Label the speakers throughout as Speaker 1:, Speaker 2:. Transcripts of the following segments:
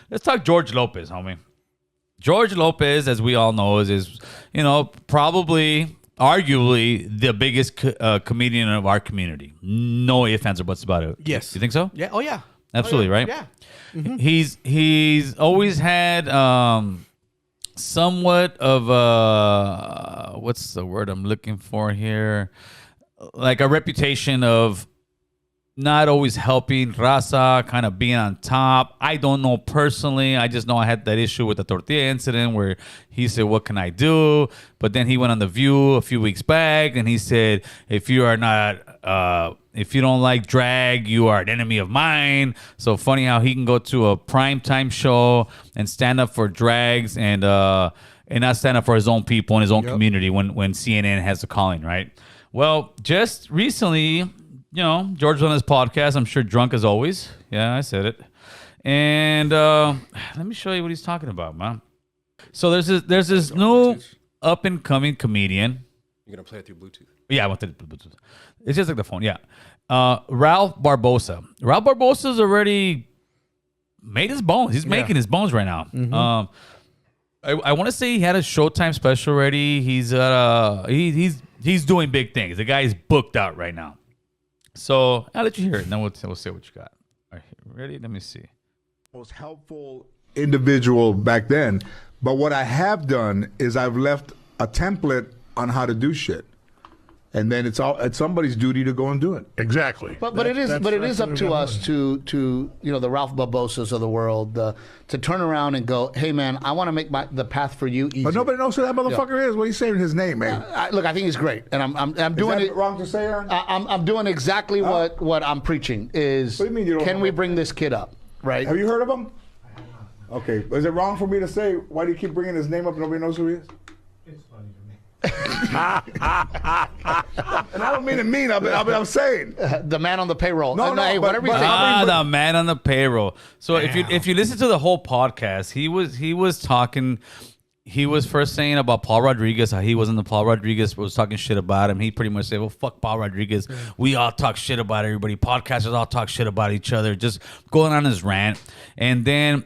Speaker 1: Let's talk George Lopez, homie. George Lopez, as we all know, is probably, arguably, the biggest comedian of our community. No ifs, ands, or buts about it.
Speaker 2: Yes.
Speaker 1: You think so?
Speaker 2: Yeah. Oh, yeah.
Speaker 1: Absolutely, right?
Speaker 2: Yeah. Mm-hmm.
Speaker 1: He's always had somewhat of what's the word I'm looking for here? Like a reputation of not always helping raza, kind of being on top. I don't know personally. I just know I had that issue with the tortilla incident where he said, "What can I do?" But then he went on The View a few weeks back and he said, if you don't like drag, you are an enemy of mine. So funny how he can go to a primetime show and stand up for drags and not stand up for his own people and his own community when CNN has the calling, right? Well, just recently, George on his podcast, I'm sure drunk as always. Yeah, I said it. And let me show you what he's talking about, man. So there's this new up-and-coming comedian.
Speaker 3: You're going to play it through Bluetooth?
Speaker 1: Yeah, I want the Bluetooth. It's just like the phone, yeah. Ralph Barbosa. Ralph Barbosa's already made his bones. He's making his bones right now. Mm-hmm. I want to say he had a Showtime special already. He's doing big things. The guy's booked out right now. So I'll let you hear it, and then we'll see what you got. All right, ready? Let me see.
Speaker 4: Most helpful individual back then. But what I have done is I've left a template on how to do shit. And then it's somebody's duty to go and do it.
Speaker 5: Exactly.
Speaker 6: But it is up to us to the Ralph Barbosas of the world to turn around and go, hey man, I want to make the path for you easy.
Speaker 4: But nobody knows who that motherfucker is. What are you saying his name, man?
Speaker 6: Look, I think he's great, and I'm doing it
Speaker 4: wrong to say, Aaron?
Speaker 6: I'm doing exactly what I'm preaching. Is
Speaker 4: what do you mean you don't
Speaker 6: can
Speaker 4: know
Speaker 6: we
Speaker 4: him?
Speaker 6: bring this kid up? Right?
Speaker 4: Have you heard of him? Okay. Is it wrong for me to say why do you keep bringing his name up and nobody knows who he is?
Speaker 7: It's funny to me.
Speaker 4: And I don't mean it mean. I'm saying
Speaker 6: the man on the payroll.
Speaker 4: No,
Speaker 6: hey, whatever you think.
Speaker 1: The man on the payroll. So if you listen to the whole podcast, he was talking. He was first saying about Paul Rodriguez, how he wasn't the Paul Rodriguez, was talking shit about him. He pretty much said, well, fuck Paul Rodriguez. We all talk shit about everybody. Podcasters all talk shit about each other. Just going on his rant. And then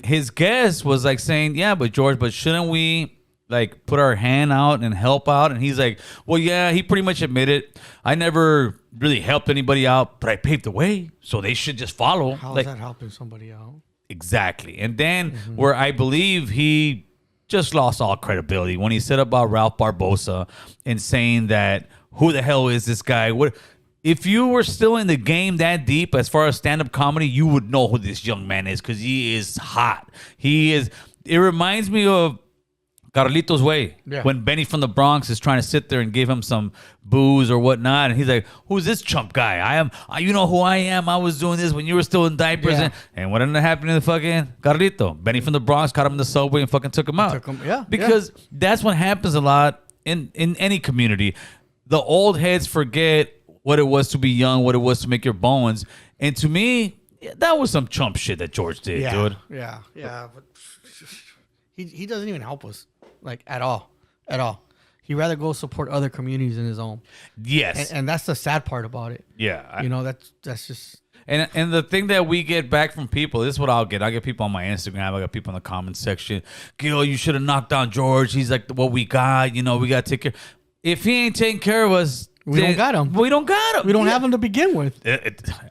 Speaker 1: his guest was like saying, yeah, but George, but shouldn't we like put our hand out and help out? And he's like, well, yeah, he pretty much admitted, I never really helped anybody out, but I paved the way, so they should just follow.
Speaker 2: How is that helping somebody out?
Speaker 1: Exactly. And then where I believe he just lost all credibility when he said about Ralph Barbosa and saying that, who the hell is this guy? What if you were still in the game that deep as far as stand-up comedy, you would know who this young man is because he is hot. It reminds me of Carlito's Way, when Benny from the Bronx is trying to sit there and give him some booze or whatnot, and he's like, "Who's this chump guy? You know who I am. I was doing this when you were still in diapers." And what ended up happening to fucking Carlito? Benny from the Bronx caught him in the subway and fucking took him out. Because that's what happens a lot in any community. The old heads forget what it was to be young, what it was to make your bones, and to me, that was some chump shit that George did, dude.
Speaker 2: Yeah. But he doesn't even help us. Like at all. He'd rather go support other communities than his own.
Speaker 1: Yes,
Speaker 2: and that's the sad part about it.
Speaker 1: Yeah,
Speaker 2: that's just.
Speaker 1: And the thing that we get back from people, this is what I'll get. I get people on my Instagram. I got people in the comment section. Gil, you should have knocked down George. He's like what we got. We got to take care. If he ain't taking care of us,
Speaker 2: we don't got him.
Speaker 1: We don't got him.
Speaker 2: We don't have him to begin with.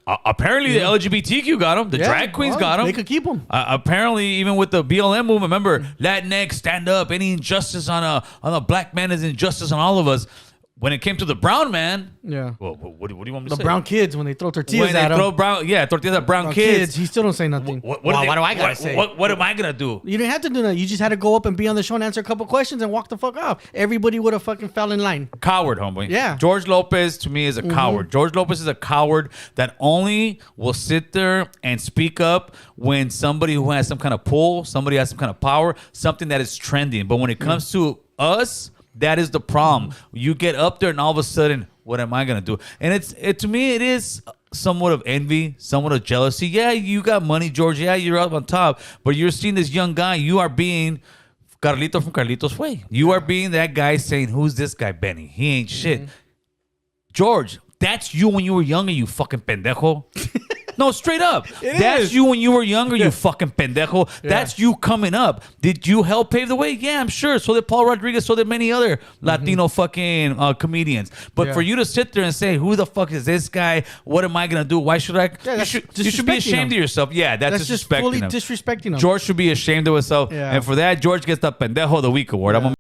Speaker 1: Apparently, the LGBTQ got him. The drag queens got him.
Speaker 2: They could keep him.
Speaker 1: Apparently, even with the BLM movement, remember, Latinx, stand up. Any injustice on a black man is injustice on all of us. When it came to the brown man, well, what do you want me to say?
Speaker 2: The brown kids, when they throw tortillas at him.
Speaker 1: Tortillas at brown kids.
Speaker 2: He still don't say nothing.
Speaker 1: What do I gotta say? What am I gonna do?
Speaker 2: You didn't have to do that. You just had to go up and be on the show and answer a couple questions and walk the fuck off. Everybody would have fucking fell in line.
Speaker 1: Coward, homeboy.
Speaker 2: Yeah.
Speaker 1: George Lopez, to me, is a coward. George Lopez is a coward that only will sit there and speak up when somebody who has some kind of pull, somebody has some kind of power, something that is trending. But when it comes to us, that is the problem. You get up there and all of a sudden, what am I going to do? And to me, it is somewhat of envy, somewhat of jealousy. Yeah, you got money, George. Yeah, you're up on top. But you're seeing this young guy. You are being Carlito from Carlito's Way. You are being that guy saying, who's this guy, Benny? He ain't shit. George, that's you when you were younger, you fucking pendejo. No, straight up. That's you when you were younger, you fucking pendejo. That's you coming up. Did you help pave the way? Yeah, I'm sure. So did Paul Rodriguez. So did many other Latino fucking comedians. But for you to sit there and say, who the fuck is this guy? What am I going to do? Why should I?
Speaker 2: Yeah,
Speaker 1: you should be ashamed of yourself. Yeah, that's
Speaker 2: just
Speaker 1: disrespecting
Speaker 2: fully
Speaker 1: him.
Speaker 2: disrespecting him.
Speaker 1: George should be ashamed of himself.
Speaker 2: Yeah.
Speaker 1: And for that, George gets the pendejo of the week award. I'm going to